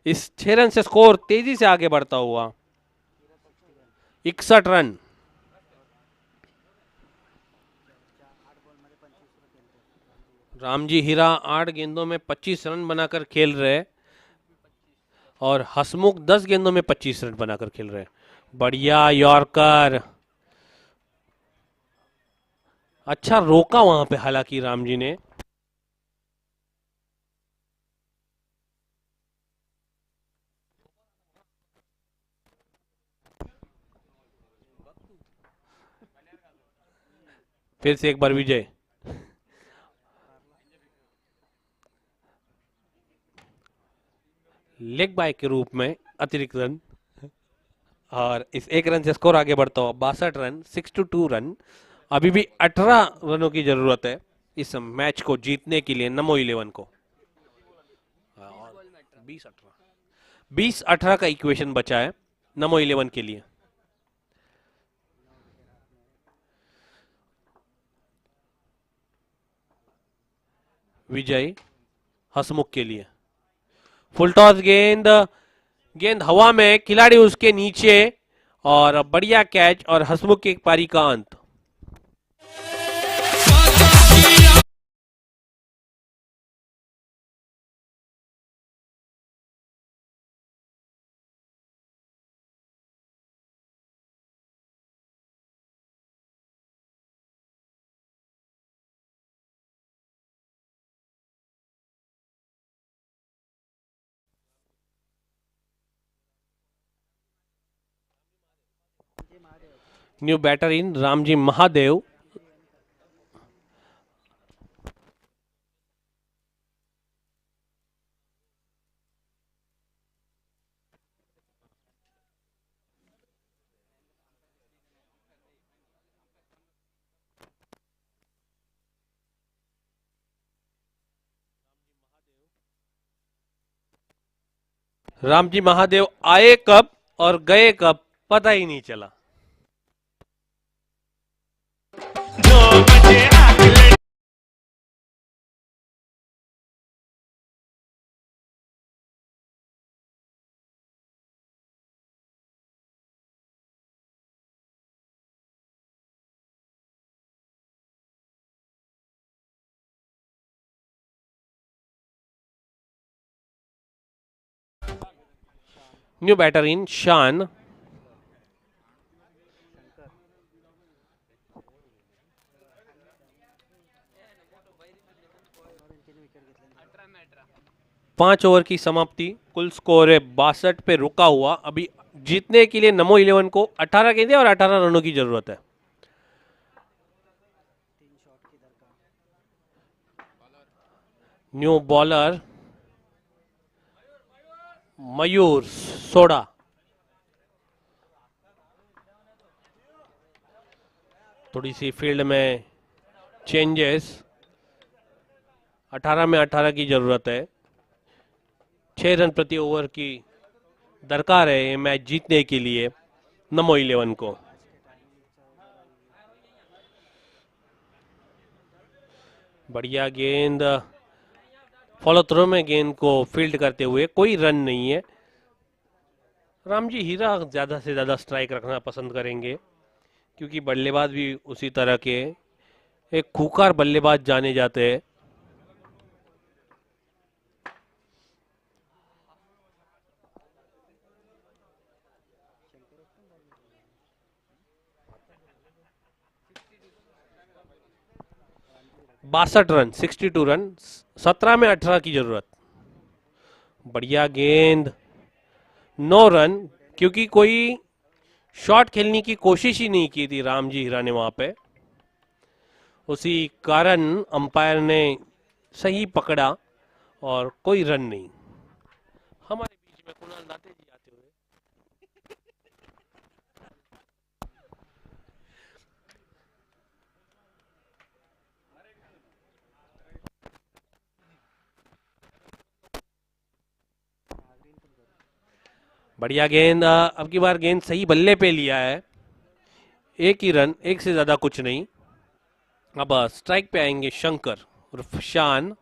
इस 6 रन से स्कोर तेजी से आगे बढ़ता हुआ 61 रन। रामजी हीरा 8 गेंदों में 25 रन बनाकर खेल रहे और हसमुख 10 गेंदों में 25 रन बनाकर खेल रहे। बढ़िया यॉर्कर, अच्छा रोका वहां पे हालांकि रामजी ने। फिर से एक बार विजय, लेग बाय के रूप में अतिरिक्त रन और इस 1 रन से स्कोर आगे बढ़ता हुआ 62 रन, 62 रन। अभी भी 18 रनों की जरूरत है इस मैच को जीतने के लिए नमो 11 को। 20-18 का इक्वेशन बचा है नमो 11 के लिए। विजय हसमुख के लिए फुल टॉस गेंद, गेंद हवा में, खिलाड़ी उसके नीचे और बढ़िया कैच और हसमुख की पारी का अंत। New batter in Ramji Mahadev. Ramji Mahadev आए कब और गए कब पता ही नहीं चला। न्यू बैटर इन शान। पांच ओवर की समाप्ति, कुल स्कोर है 62 पे रुका हुआ। अभी जीतने के लिए नमो 11 को 18 गेंदें और 18 रनों की जरूरत है। न्यू बॉलर मयूर सोडा। थोड़ी सी फील्ड में चेंजेस, 18 में 18 की जरूरत है। 6 रन प्रति ओवर की दरकार है ये मैच जीतने के लिए नमो 11 को। बढ़िया गेंद, फॉलो थ्रो में गेंद को फील्ड करते हुए, कोई रन नहीं है। रामजी हीरा ज्यादा से ज्यादा स्ट्राइक रखना पसंद करेंगे क्योंकि बल्लेबाज भी उसी तरह के एक खूंखार बल्लेबाज जाने जाते हैं। बासठ रन, 62 रन, 17 में 18 की जरूरत। बढ़िया गेंद, 9 रन, क्योंकि कोई शॉट खेलने की कोशिश ही नहीं की थी रामजी हीरा ने वहां पे, उसी कारण अंपायर ने सही पकड़ा और कोई रन नहीं। हमारे बीच में कुणाल दाते जी आते हुए। बढ़िया गेंद, अब की बार गेंद सही बल्ले पे लिया है। एक ही रन, एक से ज्यादा कुछ नहीं। अब स्ट्राइक पे आएंगे शंकर उर्फ शान।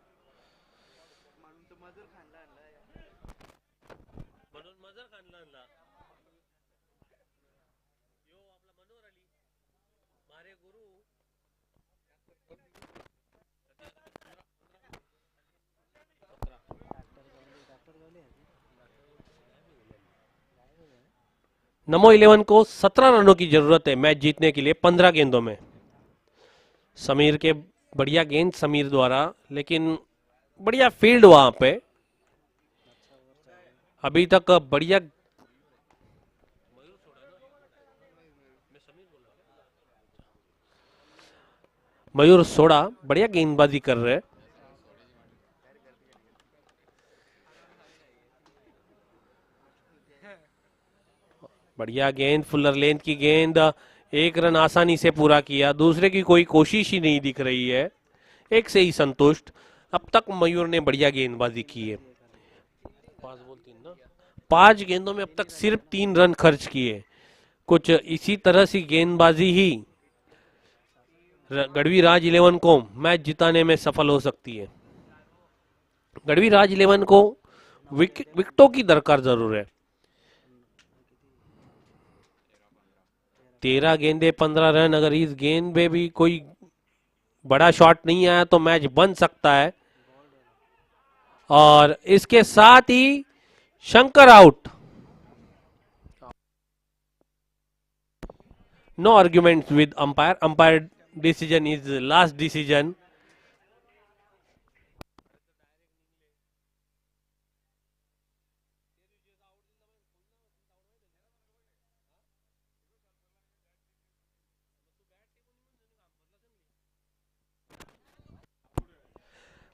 नमो 11 को 17 रनों की जरूरत है मैच जीतने के लिए 15 गेंदों में। समीर के बढ़िया गेंद समीर द्वारा, लेकिन बढ़िया फील्ड वहां पे। अभी तक बढ़िया मयूर सोडा बढ़िया गेंदबाजी कर रहे हैं। बढ़िया गेंद, फुलर लेंथ की गेंद, एक रन आसानी से पूरा किया। दूसरे की कोई कोशिश ही नहीं दिख रही है, एक से ही संतुष्ट। अब तक मयूर ने बढ़िया गेंदबाजी की है। 5 गेंदों में अब तक सिर्फ 3 रन खर्च किए। कुछ इसी तरह से गेंदबाजी ही गढ़वी राज 11 को मैच जिताने में सफल हो सकती है। गढ़वी राज 11 को विकेटों की दरकार जरूर है। 13 गेंदे 15 रन, अगर इस गेंद पे भी कोई बड़ा शॉट नहीं आया तो मैच बन सकता है। और इसके साथ ही Shankar out. No arguments with umpire, umpire decision is last decision.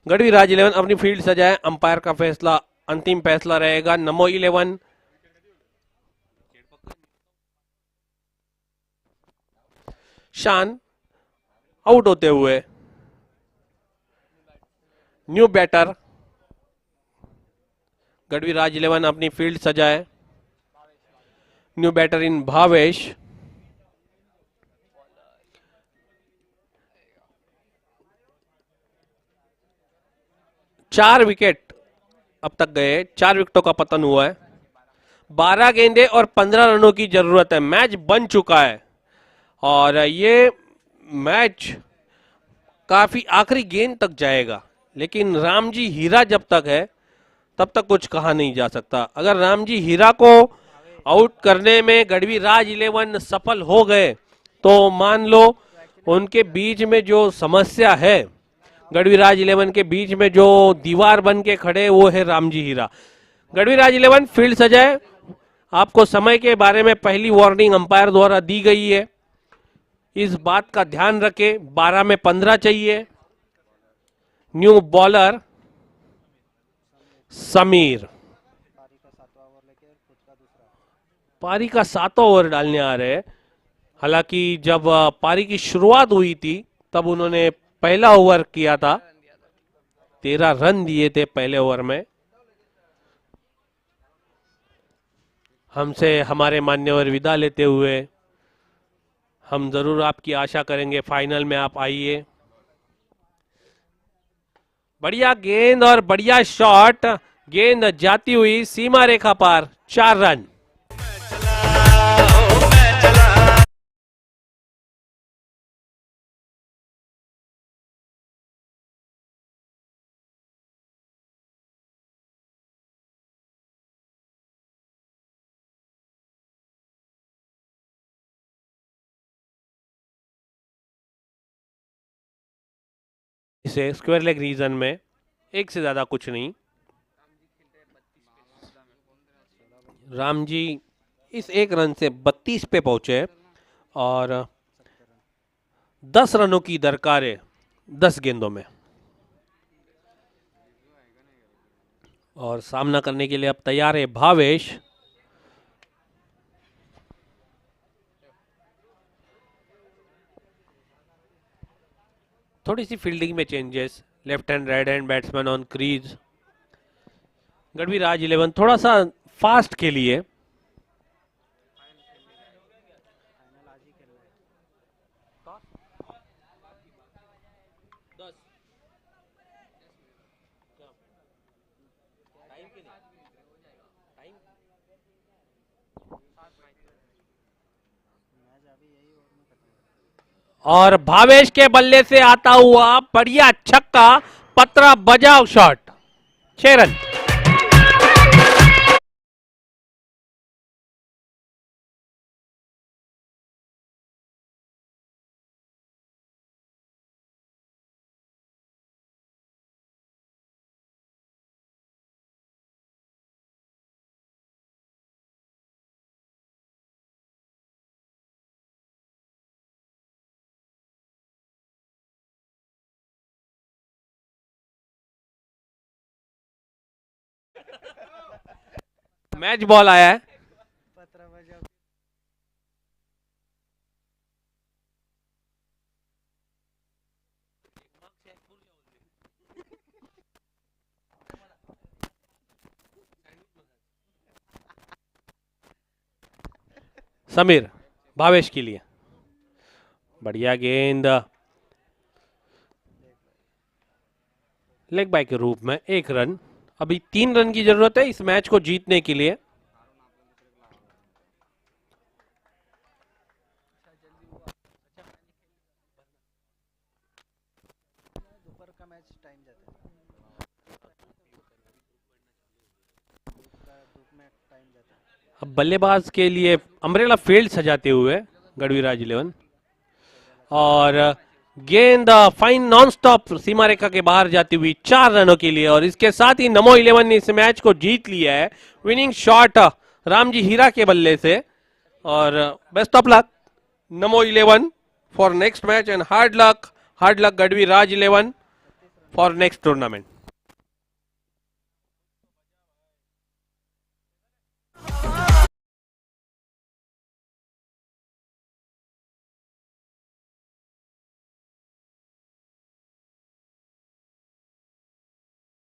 Gadhvi Raj 11 अपनी फील्ड सजाए, अंपायर का फैसला अंतिम फैसला रहेगा। नमो 11 शान आउट होते हुए। न्यू बैटर गढ़वी राज 11 अपनी फील्ड सजाए। New batter in Bhavesh. चार विकेट अब तक गए, 4 विकेटों का पतन हुआ है। 12 गेंदे और 15 रनों की जरूरत है। मैच बन चुका है और ये मैच काफी आखिरी गेंद तक जाएगा, लेकिन रामजी हीरा जब तक है तब तक कुछ कहा नहीं जा सकता। अगर रामजी हीरा को आउट करने में गढ़वी राज 11 सफल हो गए तो मान लो उनके बीच में जो समस्या है, गढ़वी राज 11 के बीच में जो दीवार बन के खड़े, वो है रामजी हीरा। गढ़वी राज 11 फील्ड सजाए। आपको समय के बारे में पहली वार्निंग अंपायर द्वारा दी गई है, इस बात का ध्यान रखें। 12 में 15 चाहिए। न्यू बॉलर समीर, पारी का 7वां ओवर डालने आ रहे हैं। हालांकि जब पारी की शुरुआत हुई थी तब उन्होंने पहला ओवर किया था, 13 रन दिए थे पहले ओवर में। हमसे हमारे मान्यवर विदा लेते हुए, हम जरूर आपकी आशा करेंगे फाइनल में आप आइए। बढ़िया गेंद और बढ़िया शॉट, गेंद जाती हुई सीमा रेखा पार, 4 रन। इसे स्क्वायर लेग रीजन में एक से ज्यादा कुछ नहीं। रामजी इस एक रन से 32 पे पहुंचे और 10 रनों की दरकार है 10 गेंदों में। और सामना करने के लिए अब तैयार है भावेश। थोड़ी सी फील्डिंग में changes, left hand right hand batsman on crease. Gadhvi Raj 11 थोड़ा सा फास्ट के लिए और भावेश के बल्ले से आता हुआ बढ़िया छक्का, पतरा बजाव शॉट, 6 रन। मैच बॉल आया है। समीर भावेश के लिए बढ़िया गेंद, लेग बाय के रूप में 1 रन। अभी 3 रन की जरूरत है इस मैच को जीतने के लिए। दोपहर का मैच टाइम जाता है, धूप में टाइम जाता है। अब बल्लेबाज के लिए अम्ब्रेला फील्ड सजाते हुए गढ़वीराज 11 और गेंद फाइन नॉन स्टॉप सीमा रेखा के बाहर जाती हुई 4 रनों के लिए, और इसके साथ ही नमो 11 ने इस मैच को जीत लिया है। विनिंग शॉट रामजी हीरा के बल्ले से, और best of luck Namo 11 for next match and hard luck Gadhviraj 11 for next tournament.